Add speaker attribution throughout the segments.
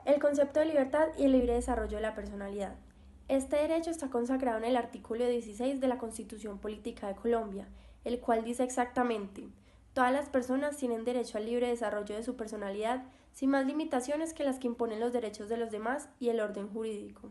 Speaker 1: El concepto de libertad y el libre desarrollo de la personalidad. Este derecho está consagrado en el artículo 16 de la Constitución Política de Colombia, el cual dice exactamente: todas las personas tienen derecho al libre desarrollo de su personalidad, sin más limitaciones que las que imponen los derechos de los demás y el orden jurídico.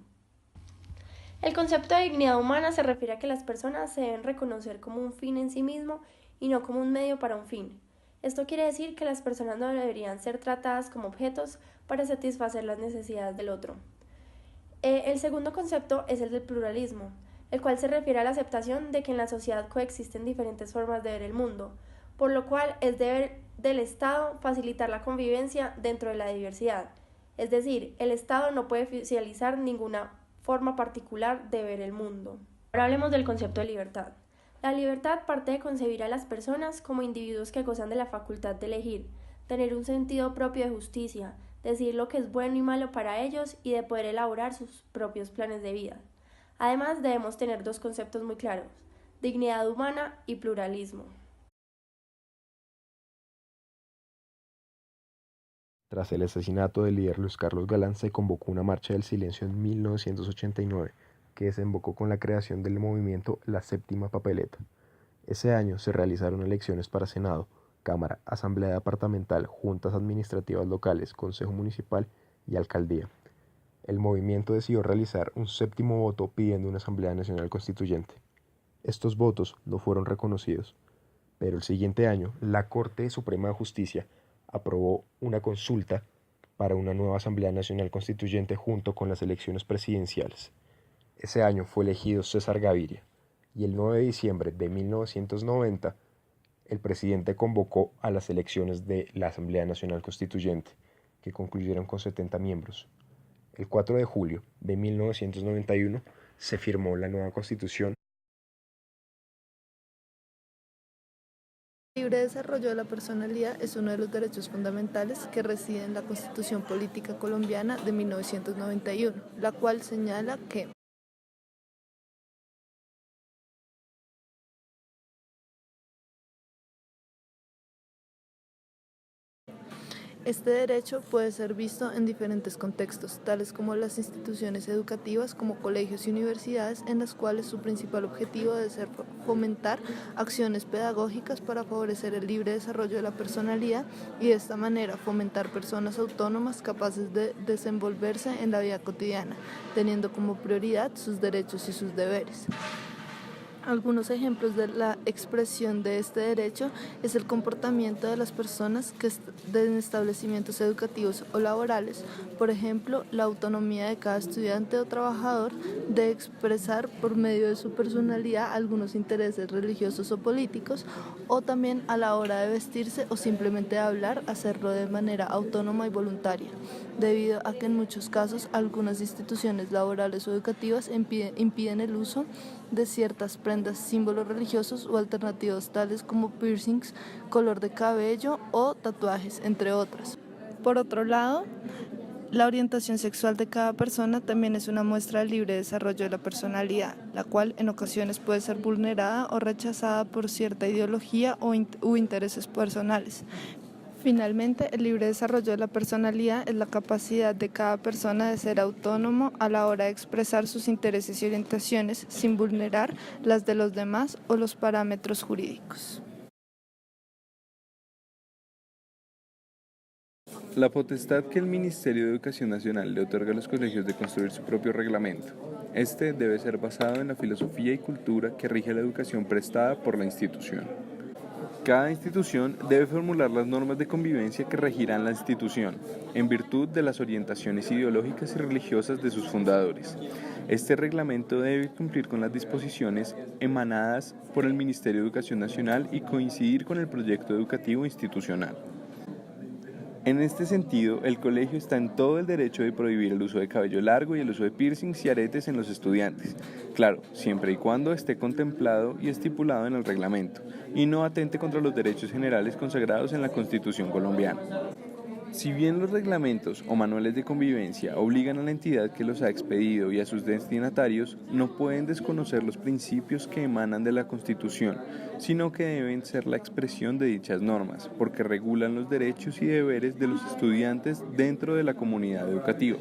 Speaker 1: El concepto de dignidad humana se refiere a que las personas se deben reconocer como un fin en sí mismo y no como un medio para un fin. Esto quiere decir que las personas no deberían ser tratadas como objetos para satisfacer las necesidades del otro. El segundo concepto es el del pluralismo, el cual se refiere a la aceptación de que en la sociedad coexisten diferentes formas de ver el mundo, por lo cual es deber del Estado facilitar la convivencia dentro de la diversidad. Es decir, el Estado no puede oficializar ninguna forma particular de ver el mundo. Ahora hablemos del concepto de libertad. La libertad parte de concebir a las personas como individuos que gozan de la facultad de elegir, tener un sentido propio de justicia, decidir lo que es bueno y malo para ellos y de poder elaborar sus propios planes de vida. Además, debemos tener dos conceptos muy claros: dignidad humana y pluralismo.
Speaker 2: Tras el asesinato del líder Luis Carlos Galán, se convocó una marcha del silencio en 1989, que desembocó con la creación del movimiento La Séptima Papeleta. Ese año se realizaron elecciones para Senado, Cámara, Asamblea Departamental, Juntas Administrativas Locales, Consejo Municipal y Alcaldía. El movimiento decidió realizar un séptimo voto pidiendo una Asamblea Nacional Constituyente. Estos votos no fueron reconocidos, pero el siguiente año la Corte Suprema de Justicia aprobó una consulta para una nueva Asamblea Nacional Constituyente junto con las elecciones presidenciales. Ese año fue elegido César Gaviria y el 9 de diciembre de 1990 el presidente convocó a las elecciones de la Asamblea Nacional Constituyente, que concluyeron con 70 miembros. El 4 de julio de 1991 se firmó la nueva Constitución.
Speaker 3: El libre desarrollo de la personalidad es uno de los derechos fundamentales que reside en la Constitución Política Colombiana de 1991, la cual señala que este derecho puede ser visto en diferentes contextos, tales como las instituciones educativas como colegios y universidades, en las cuales su principal objetivo debe ser fomentar acciones pedagógicas para favorecer el libre desarrollo de la personalidad y de esta manera fomentar personas autónomas capaces de desenvolverse en la vida cotidiana, teniendo como prioridad sus derechos y sus deberes. Algunos ejemplos de la expresión de este derecho es el comportamiento de las personas que en establecimientos educativos o laborales, por ejemplo, la autonomía de cada estudiante o trabajador de expresar por medio de su personalidad algunos intereses religiosos o políticos, o también a la hora de vestirse o simplemente de hablar, hacerlo de manera autónoma y voluntaria, debido a que en muchos casos algunas instituciones laborales o educativas impiden el uso de ciertas prendas, símbolos religiosos o alternativos tales como piercings, color de cabello o tatuajes, entre otros. Por otro lado, la orientación sexual de cada persona también es una muestra del libre desarrollo de la personalidad, la cual en ocasiones puede ser vulnerada o rechazada por cierta ideología u intereses personales. Finalmente, el libre desarrollo de la personalidad es la capacidad de cada persona de ser autónomo a la hora de expresar sus intereses y orientaciones sin vulnerar las de los demás o los parámetros jurídicos.
Speaker 4: La potestad que el Ministerio de Educación Nacional le otorga a los colegios de construir su propio reglamento. Este debe ser basado en la filosofía y cultura que rige la educación prestada por la institución. Cada institución debe formular las normas de convivencia que regirán la institución, en virtud de las orientaciones ideológicas y religiosas de sus fundadores. Este reglamento debe cumplir con las disposiciones emanadas por el Ministerio de Educación Nacional y coincidir con el proyecto educativo institucional. En este sentido, el colegio está en todo el derecho de prohibir el uso de cabello largo y el uso de piercings y aretes en los estudiantes, claro, siempre y cuando esté contemplado y estipulado en el reglamento, y no atente contra los derechos generales consagrados en la Constitución colombiana. Si bien los reglamentos o manuales de convivencia obligan a la entidad que los ha expedido y a sus destinatarios, no pueden desconocer los principios que emanan de la Constitución, sino que deben ser la expresión de dichas normas, porque regulan los derechos y deberes de los estudiantes dentro de la comunidad educativa.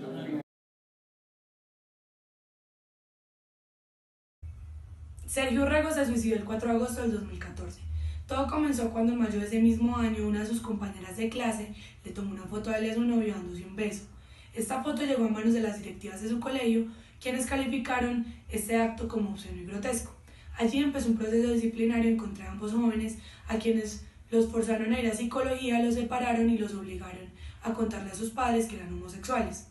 Speaker 5: Sergio Urrego se suicidó el 4 de agosto del 2014. Todo comenzó cuando en mayo de ese mismo año una de sus compañeras de clase le tomó una foto a él y a su novio dándose un beso. Esta foto llegó a manos de las directivas de su colegio, quienes calificaron este acto como obsceno y grotesco. Allí empezó un proceso disciplinario en contra de ambos jóvenes, a quienes los forzaron a ir a psicología, los separaron y los obligaron a contarle a sus padres que eran homosexuales.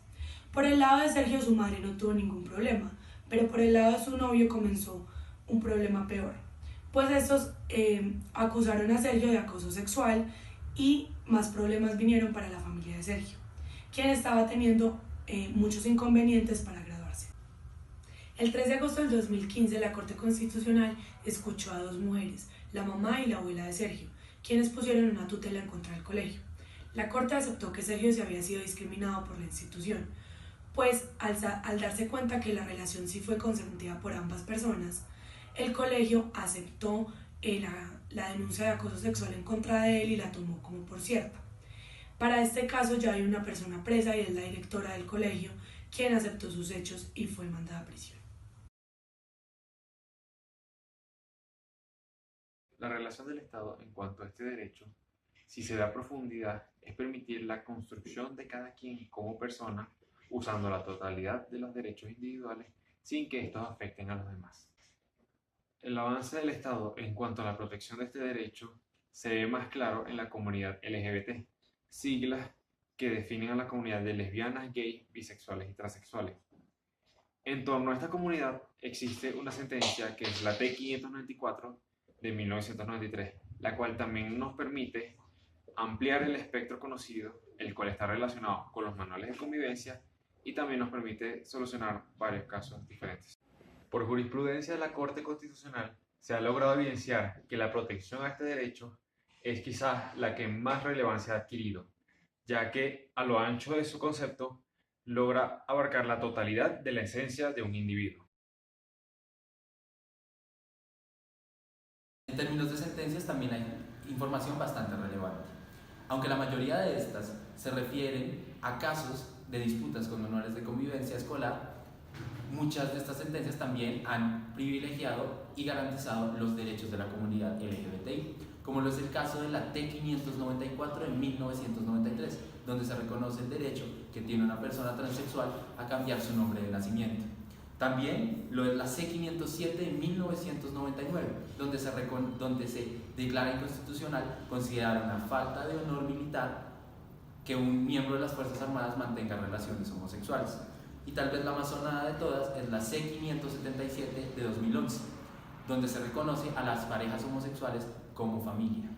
Speaker 5: Por el lado de Sergio, su madre no tuvo ningún problema, pero por el lado de su novio comenzó un problema peor, pues estos acusaron a Sergio de acoso sexual y más problemas vinieron para la familia de Sergio, quien estaba teniendo muchos inconvenientes para graduarse. El 3 de agosto del 2015 la Corte Constitucional escuchó a dos mujeres, la mamá y la abuela de Sergio, quienes pusieron una tutela en contra del colegio. La Corte aceptó que Sergio se había sido discriminado por la institución, pues al darse cuenta que la relación sí fue consentida por ambas personas, el colegio aceptó la denuncia de acoso sexual en contra de él y la tomó como por cierta. Para este caso ya hay una persona presa y es la directora del colegio, quien aceptó sus hechos y fue mandada a prisión.
Speaker 6: La relación del Estado en cuanto a este derecho, si se da a profundidad, es permitir la construcción de cada quien como persona, usando la totalidad de los derechos individuales sin que estos afecten a los demás. El avance del Estado en cuanto a la protección de este derecho se ve más claro en la comunidad LGBT, siglas que definen a la comunidad de lesbianas, gays, bisexuales y transexuales. En torno a esta comunidad existe una sentencia que es la T-594 de 1993, la cual también nos permite ampliar el espectro conocido, el cual está relacionado con los manuales de convivencia y también nos permite solucionar varios casos diferentes. Por jurisprudencia de la Corte Constitucional se ha logrado evidenciar que la protección a este derecho es quizás la que más relevancia ha adquirido, ya que a lo ancho de su concepto logra abarcar la totalidad de la esencia de un individuo.
Speaker 7: En términos de sentencias también hay información bastante relevante, aunque la mayoría de estas se refieren a casos de disputas con menores de convivencia escolar. Muchas de estas sentencias también han privilegiado y garantizado los derechos de la comunidad LGBTI, como lo es el caso de la T-594 de 1993, donde se reconoce el derecho que tiene una persona transexual a cambiar su nombre de nacimiento. También lo es la C-507 de 1999, donde se declara inconstitucional considerar una falta de honor militar que un miembro de las Fuerzas Armadas mantenga relaciones homosexuales. Y tal vez la más sonada de todas es la C-577 de 2011, donde se reconoce a las parejas homosexuales como familia.